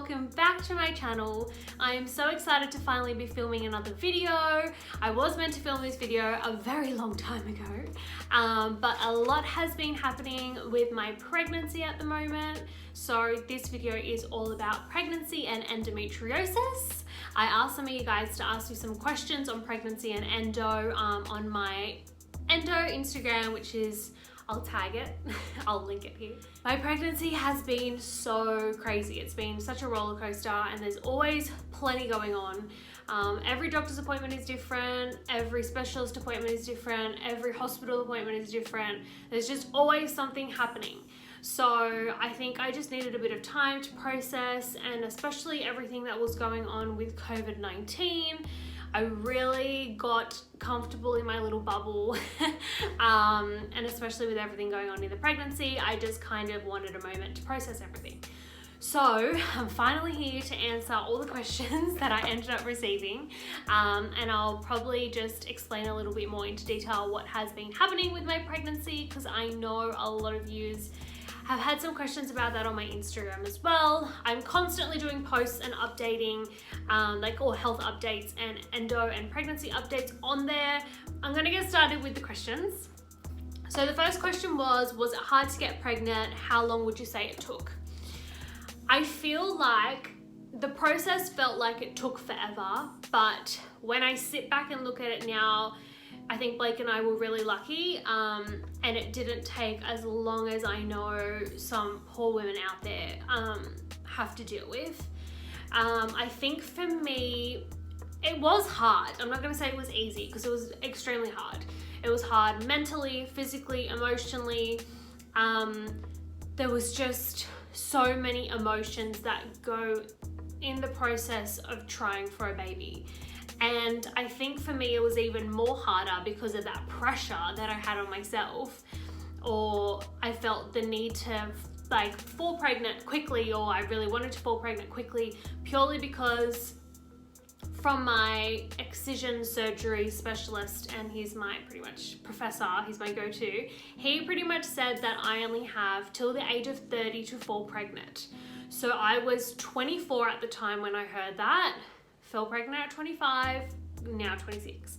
welcome back to my channel. I am so excited to finally be filming another video. I was meant to film this video a very long time ago, but a lot has been happening with my pregnancy at the moment. So this video is all about pregnancy and endometriosis. I asked some of you guys to ask me some questions on pregnancy and endo on my endo Instagram, which is, I'll tag it, I'll link it here. My pregnancy has been so crazy. It's been such a roller coaster and there's always plenty going on. Every doctor's appointment is different, every specialist appointment is different, every hospital appointment is different. There's just always something happening. So I think I just needed a bit of time to process, and especially everything that was going on with COVID-19. I really got comfortable in my little bubble and especially with everything going on in the pregnancy, I just kind of wanted a moment to process everything. So I'm finally here to answer all the questions that I ended up receiving, and I'll probably just explain a little bit more into detail what has been happening with my pregnancy, because I know a lot of yous have had some questions about that on my Instagram as well. I'm constantly doing posts and updating all health updates and endo and pregnancy updates on there. I'm gonna get started with the questions. So the first question was it hard to get pregnant? How long would you say it took? I feel like the process felt like it took forever, but when I sit back and look at it now, I think Blake and I were really lucky, and it didn't take as long as I know some poor women out there have to deal with. I think for me, it was hard. I'm not gonna say it was easy, because it was extremely hard. It was hard mentally, physically, emotionally. There was just so many emotions that go in the process of trying for a baby. And I think for me it was even more harder because of that pressure that I had on myself, or I felt the need to fall pregnant quickly, or I really wanted to fall pregnant quickly, purely because from my excision surgery specialist, and he's my pretty much professor, he's my go-to, he pretty much said that I only have till the age of 30 to fall pregnant. So I was 24 at the time when I heard that. Fell pregnant at 25, now 26.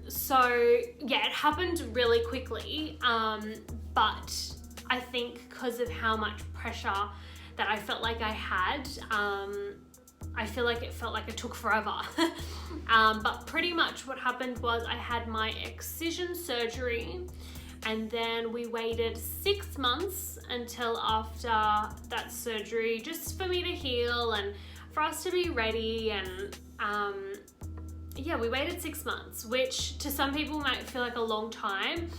So yeah, it happened really quickly, but I think because of how much pressure that I felt like I had, I feel like it felt like it took forever. But pretty much what happened was I had my excision surgery, and then we waited 6 months until after that surgery, just for me to heal and for us to be ready. And yeah, we waited 6 months, which to some people might feel like a long time.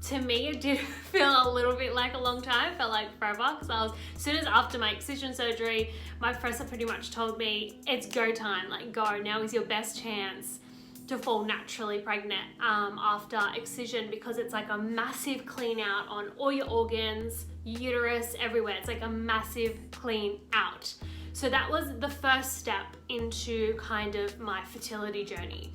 To me, it did feel a little bit like a long time. It felt like forever, because as soon as after my excision surgery, my professor pretty much told me it's go time, like go, now is your best chance to fall naturally pregnant after excision, because it's like a massive clean out on all your organs, uterus, everywhere. It's like a massive clean out. So that was the first step into kind of my fertility journey.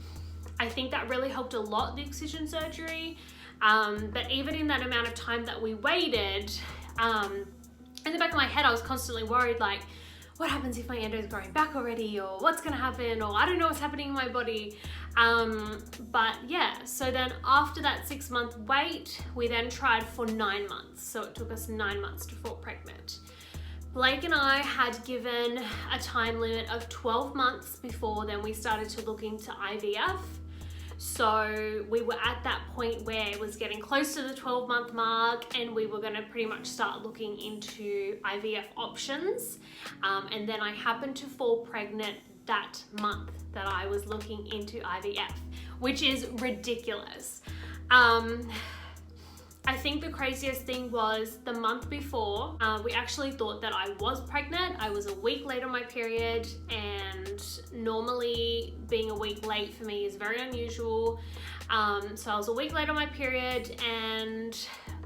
I think that really helped a lot, the excision surgery. But even in that amount of time that we waited, in the back of my head, I was constantly worried, like, what happens if my endo is growing back already, or what's gonna happen, or I don't know what's happening in my body. But yeah, so then after that 6 month wait, we then tried for 9 months. So it took us 9 months to fall pregnant. Blake and I had given a time limit of 12 months before then we started to look into IVF. So we were at that point where it was getting close to the 12-month mark, and we were going to pretty much start looking into IVF options. And then I happened to fall pregnant that month that I was looking into IVF, which is ridiculous. I think the craziest thing was the month before, we actually thought that I was pregnant. I was a week late on my period, and normally being a week late for me is very unusual. So I was a week late on my period, and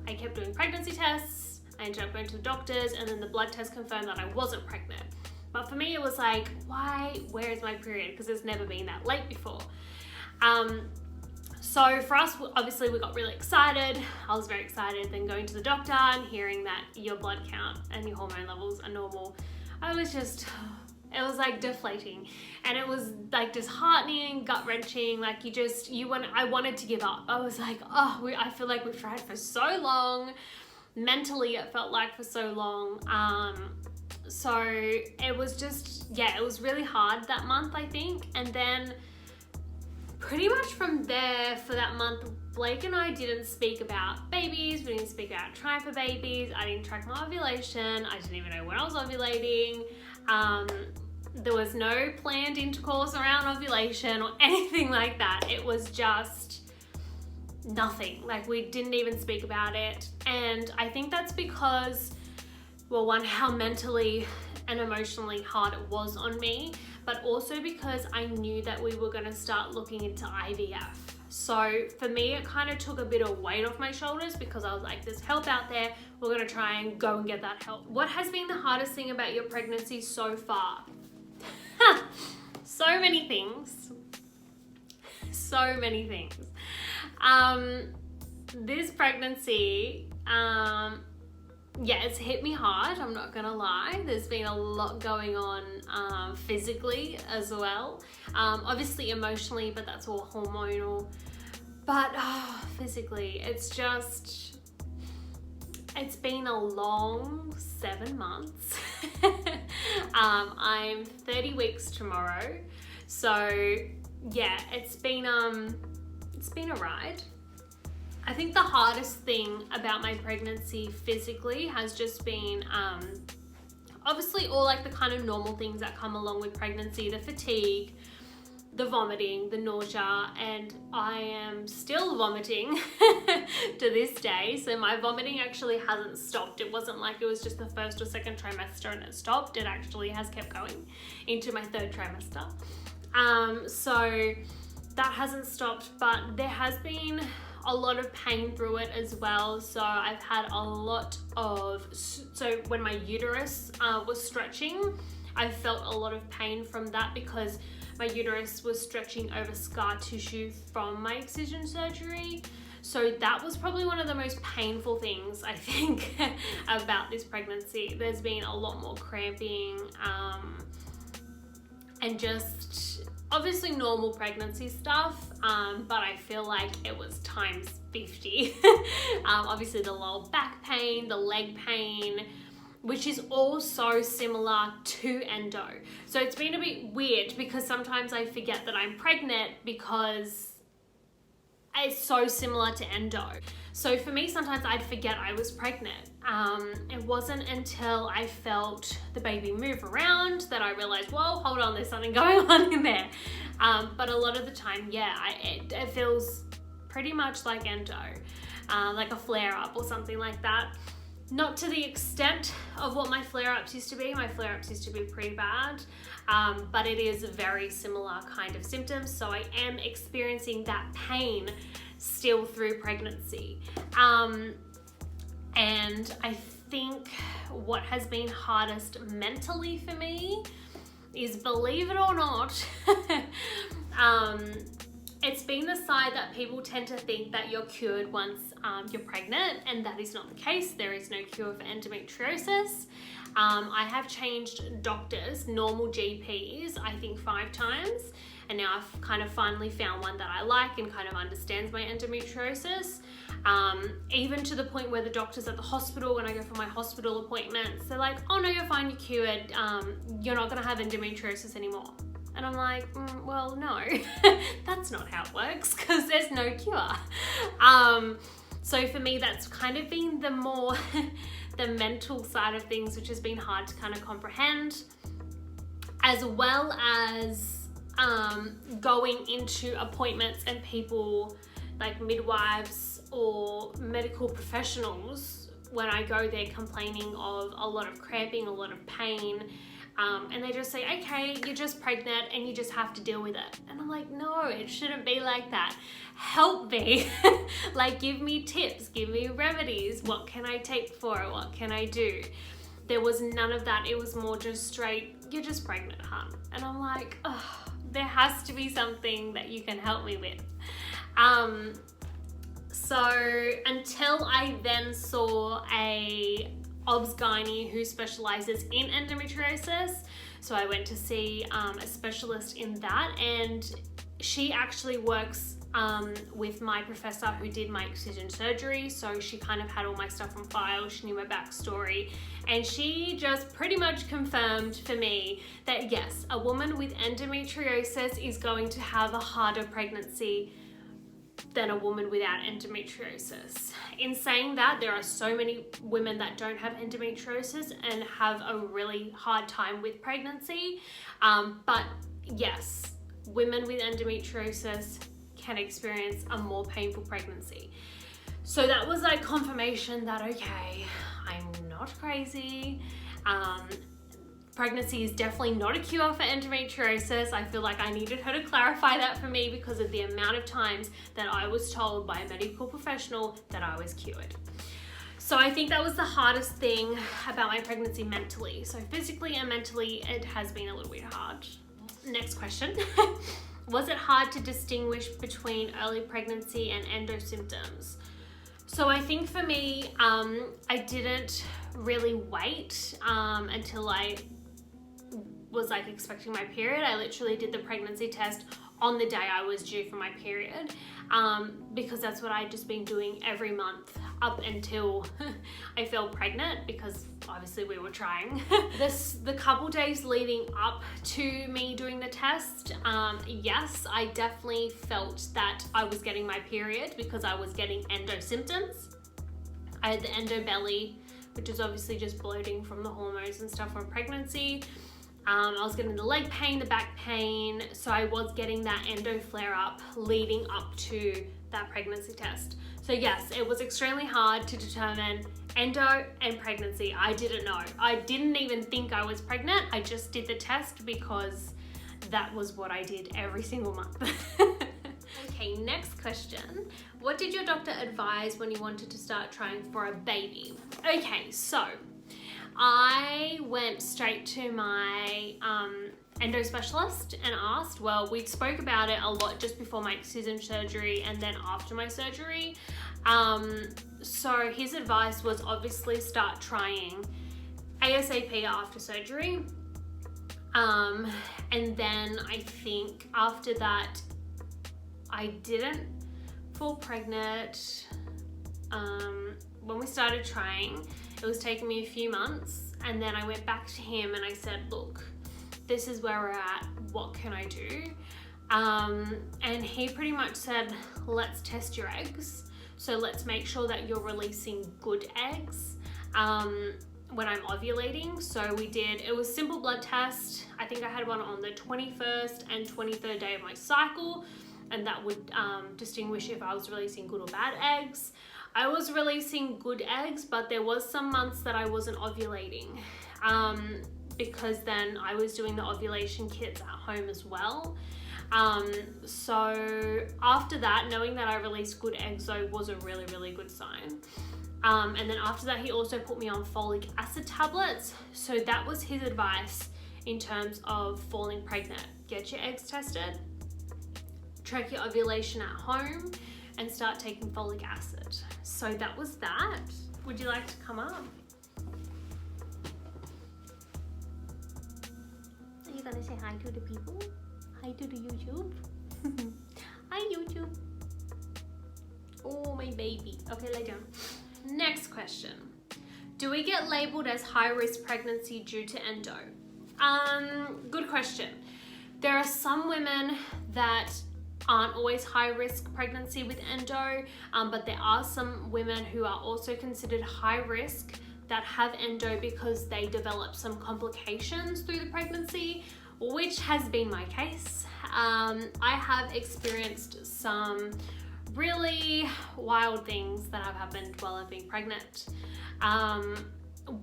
I kept doing pregnancy tests. I ended up going to the doctors, and then the blood test confirmed that I wasn't pregnant. But for me, it was like, where is my period? Because it's never been that late before. So for us, obviously we got really excited. I was very excited. Then going to the doctor and hearing that your blood count and your hormone levels are normal, I was just, it was like deflating, and it was like disheartening, gut wrenching. Like I wanted to give up. I was like, oh, I feel like we've tried for so long. Mentally, it felt like for so long. So it was just, yeah, it was really hard that month, I think. And then pretty much from there for that month, Blake and I didn't speak about babies. We didn't speak about trying for babies. I didn't track my ovulation. I didn't even know when I was ovulating. There was no planned intercourse around ovulation or anything like that. It was just nothing. Like, we didn't even speak about it. And I think that's because, well, one, how mentally and emotionally hard it was on me, but also because I knew that we were going to start looking into IVF. So for me, it kind of took a bit of weight off my shoulders, because I was like, there's help out there. We're going to try and go and get that help. What has been the hardest thing about your pregnancy so far? So many things. So many things. This pregnancy, yeah, it's hit me hard, I'm not gonna lie. There's been a lot going on physically as well. Obviously emotionally, but that's all hormonal. But physically, it's been a long 7 months. I'm 30 weeks tomorrow. So yeah, it's been a ride. I think the hardest thing about my pregnancy physically has just been obviously all like the kind of normal things that come along with pregnancy, the fatigue, the vomiting, the nausea, and I am still vomiting to this day. So my vomiting actually hasn't stopped. It wasn't like it was just the first or second trimester and it stopped. It actually has kept going into my 3rd trimester. So that hasn't stopped, but there has been a lot of pain through it as well. So I've had a lot of, so when my uterus was stretching, I felt a lot of pain from that, because my uterus was stretching over scar tissue from my excision surgery. So that was probably one of the most painful things, I think, about this pregnancy. There's been a lot more cramping and just obviously normal pregnancy stuff, but I feel like it was times 50. Obviously the lower back pain, the leg pain, which is all so similar to endo. So it's been a bit weird, because sometimes I forget that I'm pregnant because it's so similar to endo. So for me, sometimes I'd forget I was pregnant. It wasn't until I felt the baby move around that I realized, whoa, hold on, there's something going on in there. But a lot of the time, yeah, it feels pretty much like endo, like a flare-up or something like that. Not to the extent of what my flare-ups used to be. My flare-ups used to be pretty bad, but it is a very similar kind of symptoms. So I am experiencing that pain still through pregnancy. And I think what has been hardest mentally for me is, believe it or not, it's been the side that people tend to think that you're cured once you're pregnant, and that is not the case. There is no cure for endometriosis. I have changed doctors, normal GPs, I think 5 times, and now I've kind of finally found one that I like and kind of understands my endometriosis. Even to the point where the doctors at the hospital, when I go for my hospital appointments, they're like, oh no, you're fine, you're cured, you're not gonna have endometriosis anymore. And I'm like, well, no, that's not how it works, because there's no cure. So for me, that's kind of been the more the mental side of things, which has been hard to kind of comprehend, as well as going into appointments and people like midwives or medical professionals, when I go there complaining of a lot of cramping, a lot of pain, and they just say, okay, you're just pregnant and you just have to deal with it. And I'm like, no, it shouldn't be like that. Help me. Like, give me tips, give me remedies. What can I take for it? What can I do? There was none of that. It was more just straight, you're just pregnant, hun. And I'm like, oh, there has to be something that you can help me with. So until I then saw a obs-gynae who specializes in endometriosis. So I went to see a specialist in that, and she actually works with my professor who did my excision surgery. So she kind of had all my stuff on file. She knew my backstory, and she just pretty much confirmed for me that yes, a woman with endometriosis is going to have a harder pregnancy than a woman without endometriosis. In saying that, there are so many women that don't have endometriosis and have a really hard time with pregnancy. But yes, women with endometriosis can experience a more painful pregnancy. So that was like confirmation that, okay, I'm not crazy. Pregnancy is definitely not a cure for endometriosis. I feel like I needed her to clarify that for me because of the amount of times that I was told by a medical professional that I was cured. So I think that was the hardest thing about my pregnancy mentally. So physically and mentally, it has been a little bit hard. Next question. Was it hard to distinguish between early pregnancy and endo symptoms? So I think for me, I didn't really wait until I was like expecting my period. I literally did the pregnancy test on the day I was due for my period, because that's what I'd just been doing every month up until I fell pregnant, because obviously we were trying. The couple days leading up to me doing the test, yes, I definitely felt that I was getting my period because I was getting endo symptoms. I had the endo belly, which is obviously just bloating from the hormones and stuff from pregnancy. I was getting the leg pain, the back pain, so I was getting that endo flare-up leading up to that pregnancy test. So yes, it was extremely hard to determine endo and pregnancy. I didn't know. I didn't even think I was pregnant. I just did the test because that was what I did every single month. Okay, next question. What did your doctor advise when you wanted to start trying for a baby? Okay, so I went straight to my endo specialist and asked, well, we spoke about it a lot just before my excision surgery and then after my surgery. So his advice was obviously start trying ASAP after surgery. And then I think after that, I didn't fall pregnant. When we started trying, it was taking me a few months, and then I went back to him and I said, look, this is where we're at, what can I do? And he pretty much said, let's test your eggs. So let's make sure that you're releasing good eggs when I'm ovulating. So we did, it was simple blood test. I think I had one on the 21st and 23rd day of my cycle, and that would distinguish if I was releasing good or bad eggs. I was releasing good eggs, but there was some months that I wasn't ovulating because then I was doing the ovulation kits at home as well. So after that, knowing that I released good eggs though was a really, really good sign. And then after that, he also put me on folic acid tablets. So that was his advice in terms of falling pregnant. Get your eggs tested, track your ovulation at home, and start taking folic acid. So that was that. Would you like to come up? Are you gonna say hi to the people? Hi to the YouTube? Hi YouTube. Oh, my baby. Okay, lay down. Next question. Do we get labeled as high-risk pregnancy due to endo? Good question. There are some women that aren't always high risk pregnancy with endo, but there are some women who are also considered high risk that have endo because they develop some complications through the pregnancy, which has been my case. I have experienced some really wild things that have happened while I've been pregnant.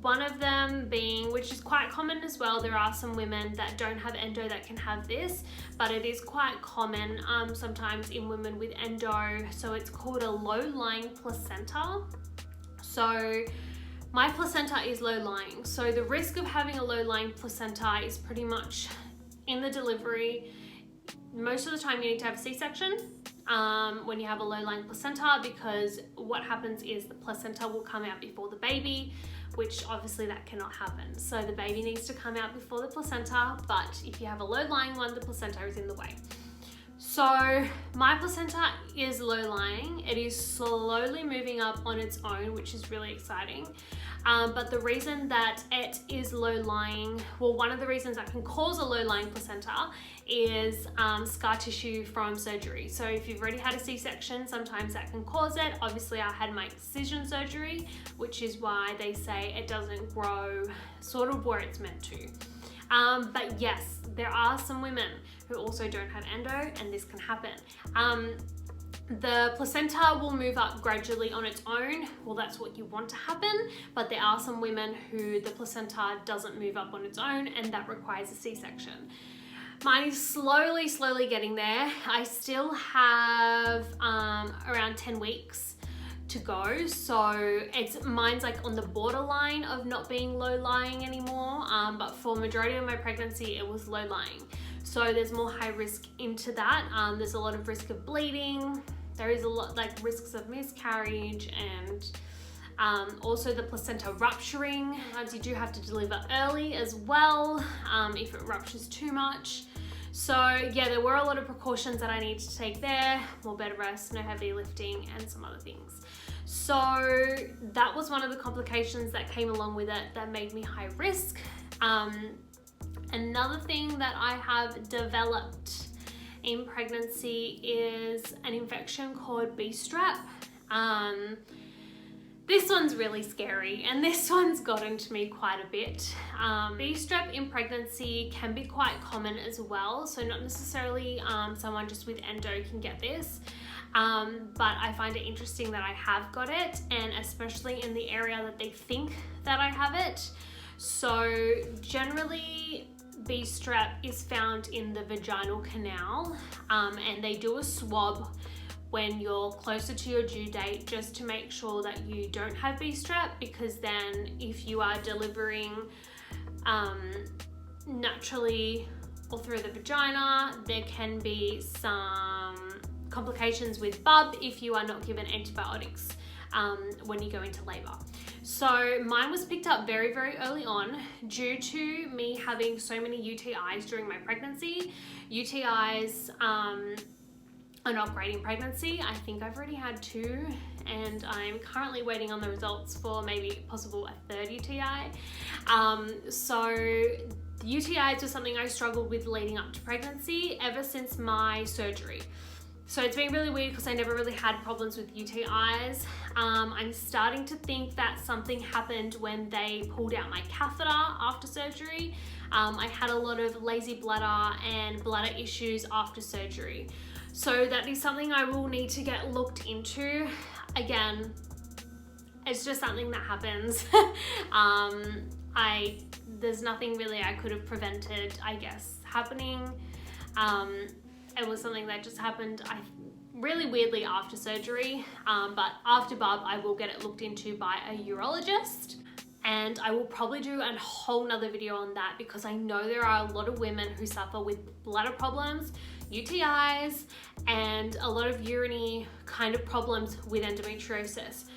One of them being, which is quite common as well, there are some women that don't have endo that can have this, but it is quite common sometimes in women with endo. So it's called a low-lying placenta. So my placenta is low-lying. So the risk of having a low-lying placenta is pretty much in the delivery. Most of the time you need to have a C-section. when you have a low-lying placenta, because what happens is the placenta will come out before the baby, which obviously that cannot happen. So the baby needs to come out before the placenta, but if you have a low-lying one, the placenta is in the way. So my placenta is low-lying. It is slowly moving up on its own, which is really exciting. But the reason that it is low-lying, well, one of the reasons that can cause a low-lying placenta is scar tissue from surgery. So if you've already had a C-section, sometimes that can cause it. Obviously, I had my excision surgery, which is why they say it doesn't grow sort of where it's meant to. But yes, there are some women who also don't have endo, and this can happen. The placenta will move up gradually on its own. Well, that's what you want to happen, but there are some women who the placenta doesn't move up on its own, and that requires a C-section. Mine is slowly getting there. I still have around 10 weeks to go, so mine's like on the borderline of not being low-lying anymore, but for majority of my pregnancy it was low-lying. So there's more high risk into that. There's a lot of risk of bleeding. There is a lot like risks of miscarriage, and also the placenta rupturing. You do have to deliver early as well if it ruptures too much. So yeah, there were a lot of precautions that I need to take there. More bed rest, no heavy lifting, and some other things. So that was one of the complications that came along with it that made me high risk. Another thing that I have developed in pregnancy is an infection called strep. This one's really scary, and this one's gotten to me quite a bit. Strep in pregnancy can be quite common as well, so not necessarily someone just with endo can get this, but I find it interesting that I have got it, and especially in the area that they think that I have it. So generally, strep is found in the vaginal canal, and they do a swab when you're closer to your due date just to make sure that you don't have strep, because then if you are delivering naturally or through the vagina, there can be some complications with bub if you are not given antibiotics when you go into labor. So mine was picked up very early on due to me having so many UTIs during my pregnancy. UTIs are not great in pregnancy. I think I've already had 2, and I'm currently waiting on the results for maybe possible a 3rd UTI. So UTIs was something I struggled with leading up to pregnancy ever since my surgery. So it's been really weird because I never really had problems with UTIs. I'm starting to think that something happened when they pulled out my catheter after surgery. I had a lot of lazy bladder and bladder issues after surgery. So that is something I will need to get looked into. Again, it's just something that happens. There's nothing really I could have prevented, I guess, happening. It was something that just happened really weirdly after surgery, but after bub I will get it looked into by a urologist, and I will probably do a whole nother video on that, because I know there are a lot of women who suffer with bladder problems, UTIs, and a lot of urinary kind of problems with endometriosis.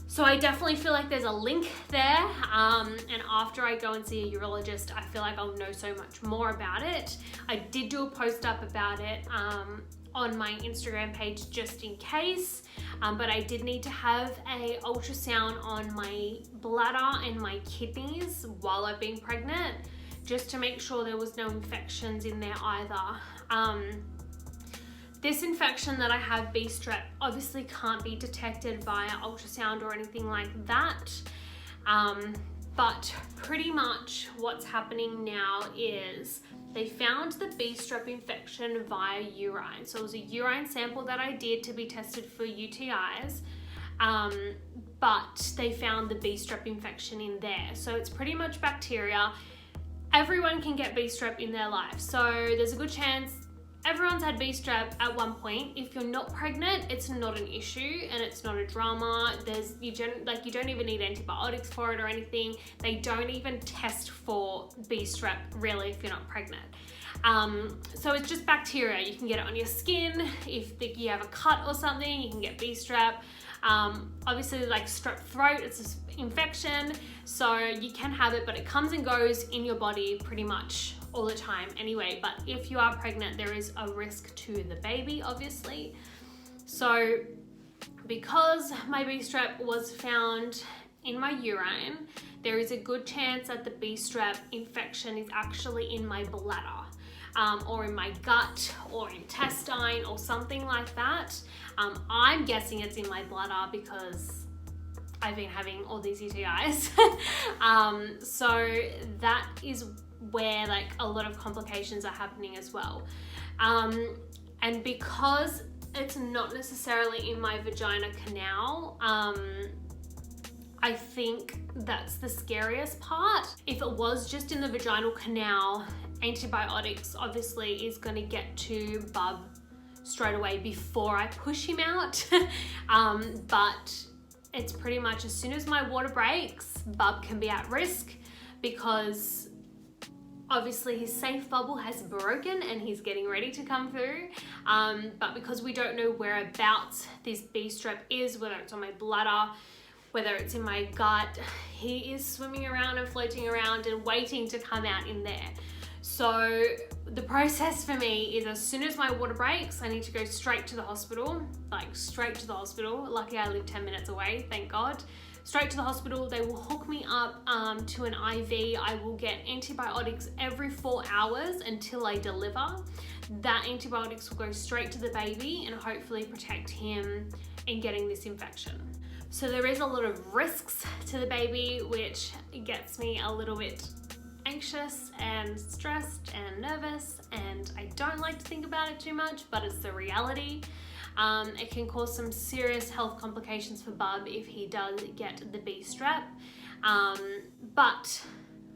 So I definitely feel like there's a link there, and after I go and see a urologist, I feel like I'll know so much more about it. I did do a post up about it on my Instagram page just in case, but I did need to have a ultrasound on my bladder and my kidneys while I've been pregnant, just to make sure there was no infections in there either. This infection that I have, strep, obviously can't be detected via ultrasound or anything like that. But pretty much what's happening now is they found the strep infection via urine. So it was a urine sample that I did to be tested for UTIs, but they found the strep infection in there. So it's pretty much bacteria. Everyone can get strep in their life. So there's a good chance everyone's had strep at one point. If you're not pregnant, it's not an issue and it's not a drama. You don't even need antibiotics for it or anything. They don't even test for strep really if you're not pregnant. So it's just bacteria. You can get it on your skin. If you have a cut or something, you can get bee strep. Obviously, like strep throat, it's an infection, so you can have it, but it comes and goes in your body pretty much all the time anyway. But if you are pregnant, there is a risk to the baby, obviously. So because my bee strep was found in my urine, there is a good chance that the bee strep infection is actually in my bladder, or in my gut or intestine or something like that. I'm guessing it's in my bladder because I've been having all these UTIs. So that is where like a lot of complications are happening as well. And because it's not necessarily in my vagina canal, I think that's the scariest part. If it was just in the vaginal canal, antibiotics obviously is going to get to bub straight away before I push him out. But it's pretty much as soon as my water breaks, bub can be at risk because obviously his safe bubble has broken and he's getting ready to come through. But because we don't know whereabouts this bee strep is, whether it's on my bladder, whether it's in my gut, he is swimming around and floating around and waiting to come out in there. So the process for me is as soon as my water breaks, I need to go straight to the hospital, like straight to the hospital. Lucky I live 10 minutes away, thank God. Straight to the hospital. They will hook me up to an IV. I will get antibiotics every 4 hours until I deliver. That antibiotics will go straight to the baby and hopefully protect him in getting this infection. So there is a lot of risks to the baby, which gets me a little bit anxious and stressed and nervous, and I don't like to think about it too much, but it's the reality. It can cause some serious health complications for bub if he does get the bee strep, but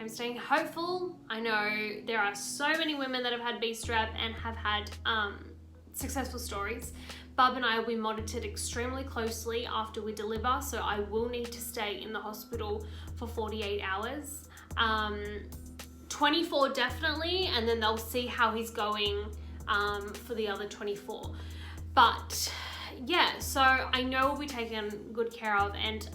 I'm staying hopeful. I know there are so many women that have had bee strep and have had successful stories. Bub and I will be monitored extremely closely after we deliver, so I will need to stay in the hospital for 48 hours. 24 definitely, and then they'll see how he's going for the other 24. But yeah, so I know we'll be taken good care of, and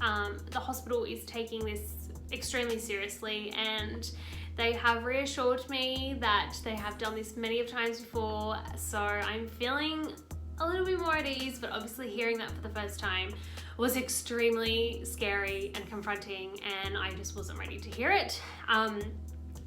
the hospital is taking this extremely seriously, and they have reassured me that they have done this many of times before, so I'm feeling a little bit more at ease. But obviously hearing that for the first time was extremely scary and confronting, and I just wasn't ready to hear it.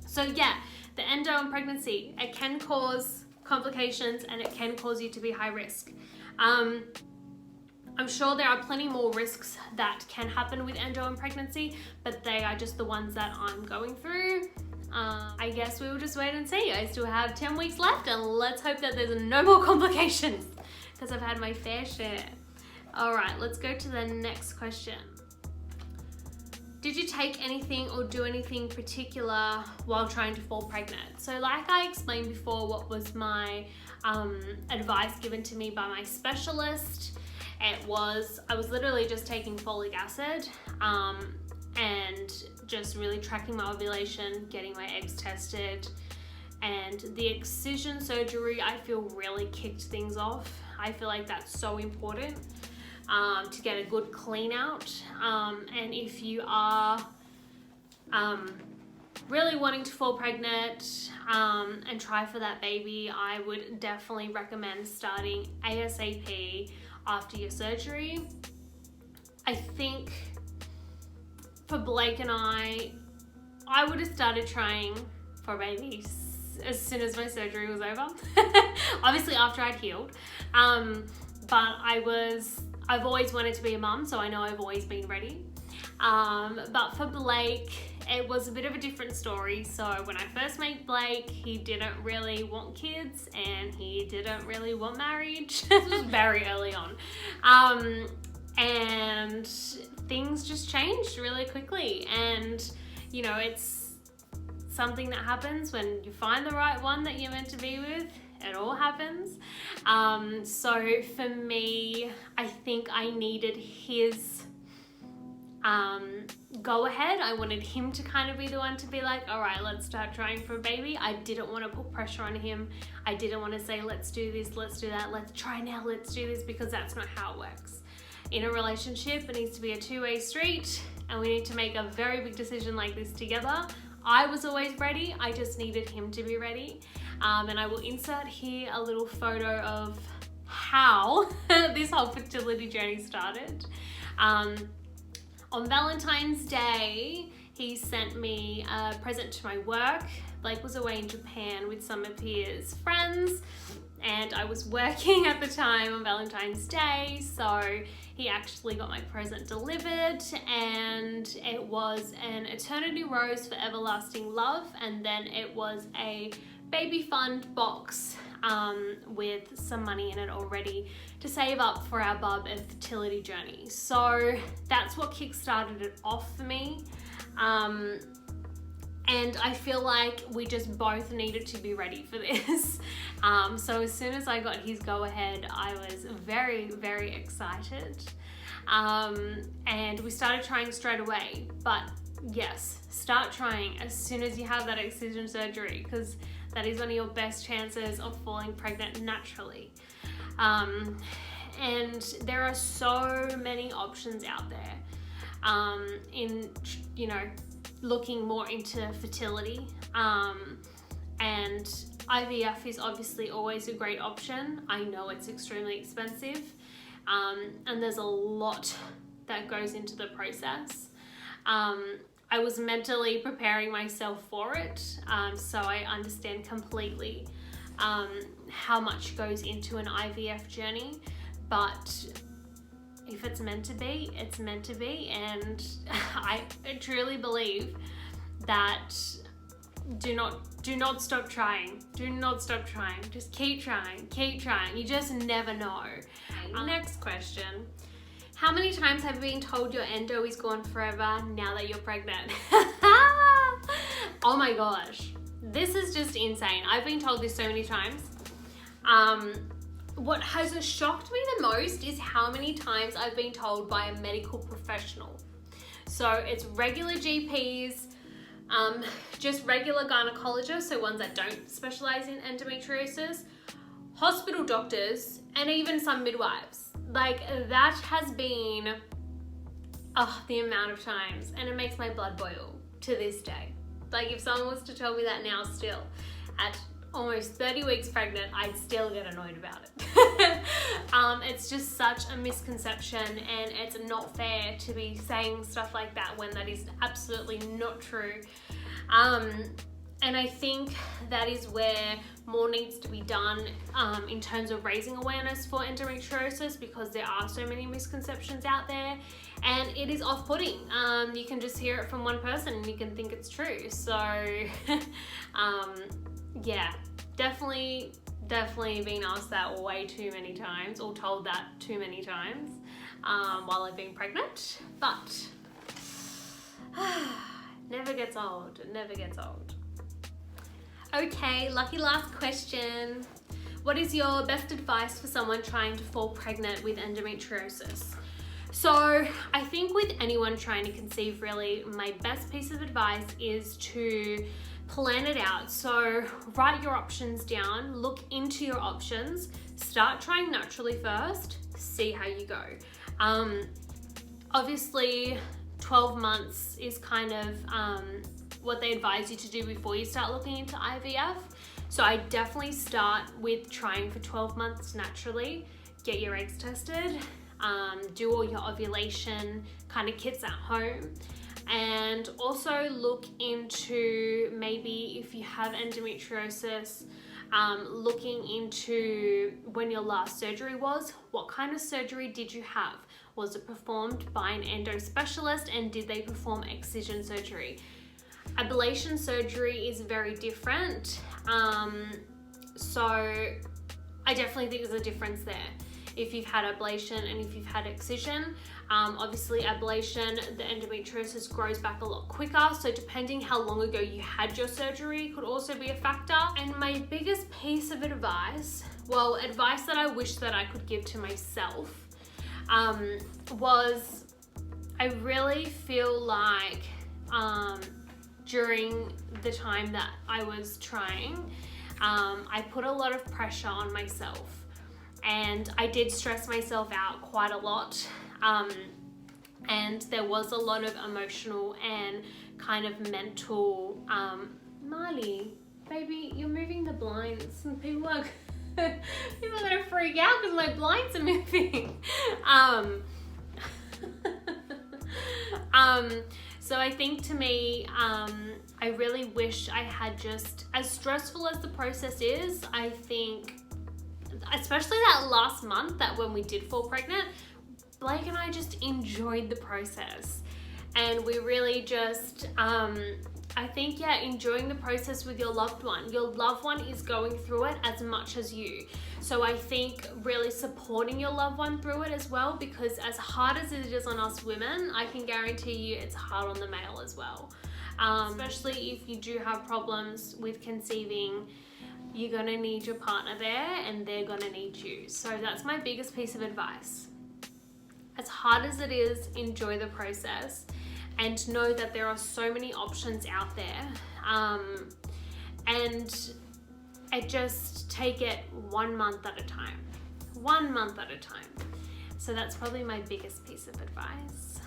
So yeah, the endo in pregnancy, it can cause complications and it can cause you to be high risk. I'm sure there are plenty more risks that can happen with endo in pregnancy, but they are just the ones that I'm going through. I guess we will just wait and see. I still have 10 weeks left, and let's hope that there's no more complications because I've had my fair share. All right, let's go to the next question. Did you take anything or do anything particular while trying to fall pregnant? So like I explained before, what was my advice given to me by my specialist, I was literally just taking folic acid and just really tracking my ovulation, getting my eggs tested, and the excision surgery I feel really kicked things off. I feel like that's so important to get a good clean out, and if you are really wanting to fall pregnant and try for that baby, I would definitely recommend starting ASAP after your surgery. I think for Blake and I would have started trying for a baby as soon as my surgery was over. Obviously after I'd healed, but I've always wanted to be a mum, so I know I've always been ready. But for Blake, it was a bit of a different story. So when I first met Blake, he didn't really want kids and he didn't really want marriage. This was very early on. And things just changed really quickly. And, you know, it's something that happens when you find the right one that you're meant to be with. It all happens. So for me, I think I needed his go ahead. I wanted him to kind of be the one to be like, all right, let's start trying for a baby. I didn't want to put pressure on him. I didn't want to say, let's do this, let's do that, let's try now, let's do this, because that's not how it works. In a relationship, it needs to be a two-way street, and we need to make a very big decision like this together. I was always ready. I just needed him to be ready. And I will insert here a little photo of how this whole fertility journey started. On Valentine's Day, he sent me a present to my work. Blake was away in Japan with some of his friends, and I was working at the time on Valentine's Day, so he actually got my present delivered, and it was an Eternity Rose for Everlasting Love, and then it was a baby fund box with some money in it already to save up for our bub and fertility journey. So that's what kickstarted it off for me. And I feel like we just both needed to be ready for this. So as soon as I got his go ahead, I was very, very excited. And we started trying straight away. But yes, start trying as soon as you have that excision surgery, because that is one of your best chances of falling pregnant naturally. And there are so many options out there in, you know, looking more into fertility. And IVF is obviously always a great option. I know it's extremely expensive, and there's a lot that goes into the process. I was mentally preparing myself for it, so I understand completely how much goes into an IVF journey, but if it's meant to be, it's meant to be. And I truly believe that do not stop trying. Do not stop trying. Just keep trying, keep trying. You just never know. Next question. How many times have you been told your endo is gone forever now that you're pregnant? Oh my gosh. This is just insane. I've been told this so many times. What has shocked me the most is how many times I've been told by a medical professional. So it's regular GPs, just regular gynecologists, so ones that don't specialize in endometriosis, hospital doctors, and even some midwives. Like, that has been the amount of times, and it makes my blood boil to this day. Like, if someone was to tell me that now still, at almost 30 weeks pregnant, I'd still get annoyed about it. It's just such a misconception, and it's not fair to be saying stuff like that when that is absolutely not true. And I think that is where more needs to be done in terms of raising awareness for endometriosis, because there are so many misconceptions out there, and it is off-putting. You can just hear it from one person and you can think it's true. So yeah, definitely been asked that way too many times, or told that too many times while I've been pregnant, but never gets old. It never gets old. Okay, lucky last question. What is your best advice for someone trying to fall pregnant with endometriosis? So I think with anyone trying to conceive, really, my best piece of advice is to plan it out. So write your options down, look into your options, start trying naturally first, see how you go. Obviously 12 months is kind of what they advise you to do before you start looking into IVF. So I definitely start with trying for 12 months naturally, get your eggs tested, do all your ovulation kind of kits at home, and also look into maybe if you have endometriosis, looking into when your last surgery was. What kind of surgery did you have? Was it performed by an endo specialist, and did they perform excision surgery? Ablation surgery is very different, so I definitely think there's a difference there. If you've had ablation and if you've had excision, obviously ablation, the endometriosis grows back a lot quicker, so depending how long ago you had your surgery could also be a factor. And my biggest piece of advice, well, advice that I wish that I could give to myself, was I really feel like during the time that I was trying, I put a lot of pressure on myself, and I did stress myself out quite a lot. And there was a lot of emotional and kind of mental, Marley, baby, you're moving the blinds and people are gonna freak out because my blinds are moving. So I think to me, I really wish I had just, as stressful as the process is, I think, especially that last month, that when we did fall pregnant, Blake and I just enjoyed the process. And we really just, I think, yeah, enjoying the process with your loved one. Your loved one is going through it as much as you. So I think really supporting your loved one through it as well, because as hard as it is on us women, I can guarantee you it's hard on the male as well. Especially if you do have problems with conceiving, you're gonna need your partner there and they're gonna need you. So that's my biggest piece of advice. As hard as it is, enjoy the process and know that there are so many options out there. And I just take it 1 month at a time. 1 month at a time. So that's probably my biggest piece of advice.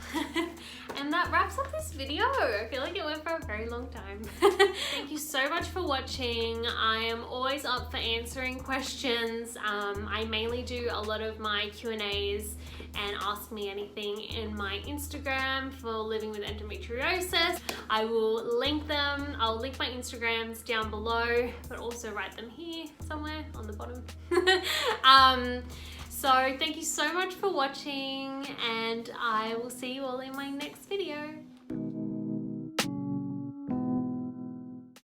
And that wraps up this video. I feel like it went for a very long time. Thank you so much for watching. I am always up for answering questions. I mainly do a lot of my Q&As and Ask Me Anything in my Instagram for Living with Endometriosis. I will link them. I'll link my Instagrams down below, but also write them here somewhere on the bottom. So thank you so much for watching, and I will see you all in my next video.